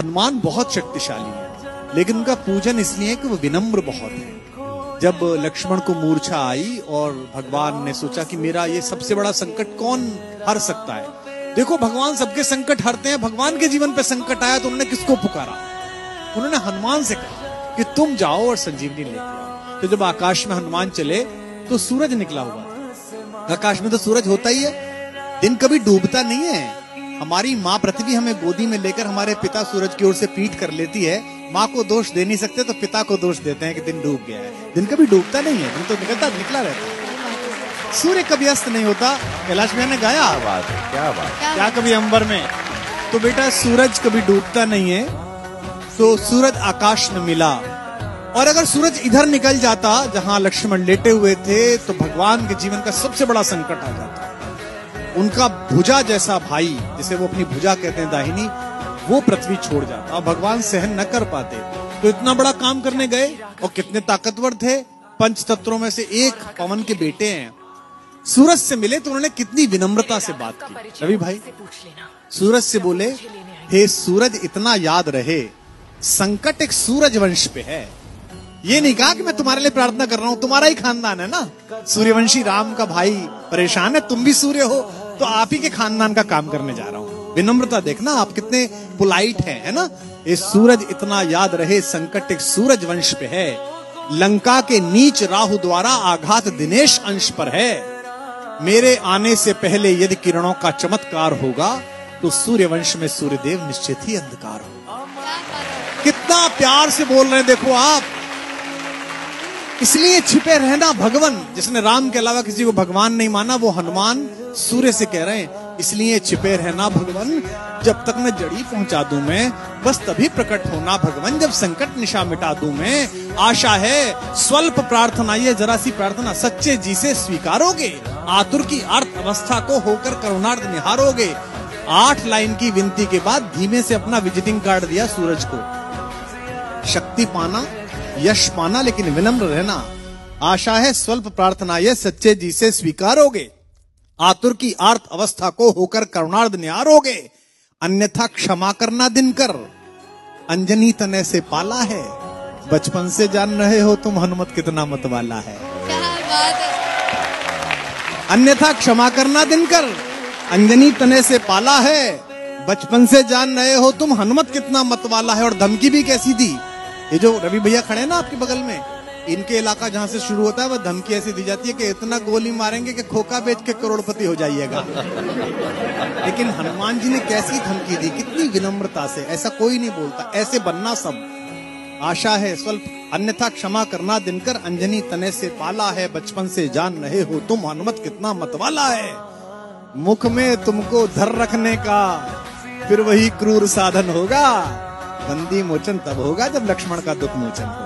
हनुमान बहुत शक्तिशाली है, लेकिन उनका पूजन इसलिए है कि वो विनम्र बहुत है। जब लक्ष्मण को मूर्छा आई और भगवान ने सोचा कि मेरा ये सबसे बड़ा संकट कौन हर सकता है, देखो भगवान सबके संकट हरते हैं, भगवान के जीवन पे संकट आया तो उन्होंने किसको पुकारा? उन्होंने हनुमान से कहा कि तुम जाओ और संजीवनी लेके आओ। तो जब आकाश में हनुमान चले तो सूरज निकला हुआ था। आकाश में तो सूरज होता ही है, दिन कभी डूबता नहीं है। हमारी माँ पृथ्वी हमें गोदी में लेकर हमारे पिता सूरज की ओर से पीठ कर लेती है। माँ को दोष दे नहीं सकते तो पिता को दोष देते हैं कि दिन डूब गया है। दिन कभी डूबता नहीं है, दिन तो निकला रहता है। सूर्य कभी अस्त नहीं होता। कैलाश भैया ने गाया, क्या बात क्या कभी अंबर में। तो बेटा सूरज कभी डूबता नहीं है, तो सूरज आकाश में मिला। और अगर सूरज इधर निकल जाता जहां लक्ष्मण लेटे हुए थे, तो भगवान के जीवन का सबसे बड़ा संकट आ जाता। उनका भुजा जैसा भाई, जिसे वो अपनी भुजा कहते हैं दाहिनी, वो पृथ्वी छोड़ जाता। भगवान सहन न कर पाते, तो इतना बड़ा काम करने गए। और कितने ताकतवर थे, पंच तत्वों में से एक पवन के बेटे हैं। सूरज से मिले तो उन्होंने कितनी विनम्रता से बात की। रवि भाई सूरज से बोले, हे सूरज इतना याद रहे, संकट एक सूरज वंश पे है। ये नहीं कहा कि मैं तुम्हारे लिए प्रार्थना कर रहा हूं, तुम्हारा ही खानदान है ना, सूर्यवंशी राम का भाई परेशान है, तुम भी सूर्य हो, तो आप ही के खानदान का काम करने जा रहा हूं। विनम्रता देखना, आप कितने पोलाइट हैं, है ना। ये सूरज इतना याद रहे, संकट एक सूरज वंश पे है। लंका के नीच राहु द्वारा आघात दिनेश अंश पर है। मेरे आने से पहले यदि किरणों का चमत्कार होगा, तो सूर्यवंश में सूर्यदेव निश्चित ही अंधकार होगा। कितना प्यार से बोल रहे हैं देखो आप। इसलिए छिपे रहना भगवान। जिसने राम के अलावा किसी को भगवान नहीं माना, वो हनुमान सूर्य से कह रहे हैं, इसलिए छिपे रहना भगवान, जब तक मैं जड़ी पहुंचा दूं मैं, बस तभी प्रकट होना भगवान, जब संकट निशा मिटा दूं मैं। आशा है स्वल्प प्रार्थना, ये जरा सी प्रार्थना सच्चे जी से स्वीकारोगे, आतुर की अर्थ अवस्था को होकर करुणार्थ निहारोगे। 8 लाइन की विनती के बाद धीमे से अपना विजिटिंग कार्ड दिया सूरज को। शक्ति पाना, यश पाना, लेकिन विनम्र रहना। आशा है स्वल्प प्रार्थना ये सच्चे जी से स्वीकारोगे, आतुर की आर्त अवस्था को होकर करुणार्थ निहारोगे। अन्यथा क्षमा करना दिनकर, अंजनी तने से पाला है, बचपन से जान रहे हो तुम हनुमत कितना मतवाला है। क्या बात है। अन्यथा क्षमा करना दिनकर, अंजनी तने से पाला है, बचपन से जान रहे हो तुम हनुमत कितना मतवाला है। और धमकी भी कैसी दी। ये जो रवि भैया खड़े हैं ना आपके बगल में, इनके इलाका जहां से शुरू होता है, वह धमकी ऐसी दी जाती है कि इतना गोली मारेंगे कि खोखा बेच के करोड़पति हो जाइएगा। लेकिन हनुमान जी ने कैसी धमकी दी, कितनी विनम्रता से। ऐसा कोई नहीं बोलता, ऐसे बनना सब। आशा है स्वल्प, अन्यथा क्षमा करना दिनकर, अंजनी तने से पाला है, बचपन से जान रहे हो तुम हनुमत कितना मतवाला है। मुख में तुमको धर रखने का फिर वही क्रूर साधन होगा, बंदी मोचन तब होगा जब लक्ष्मण का दुख मोचन होगा।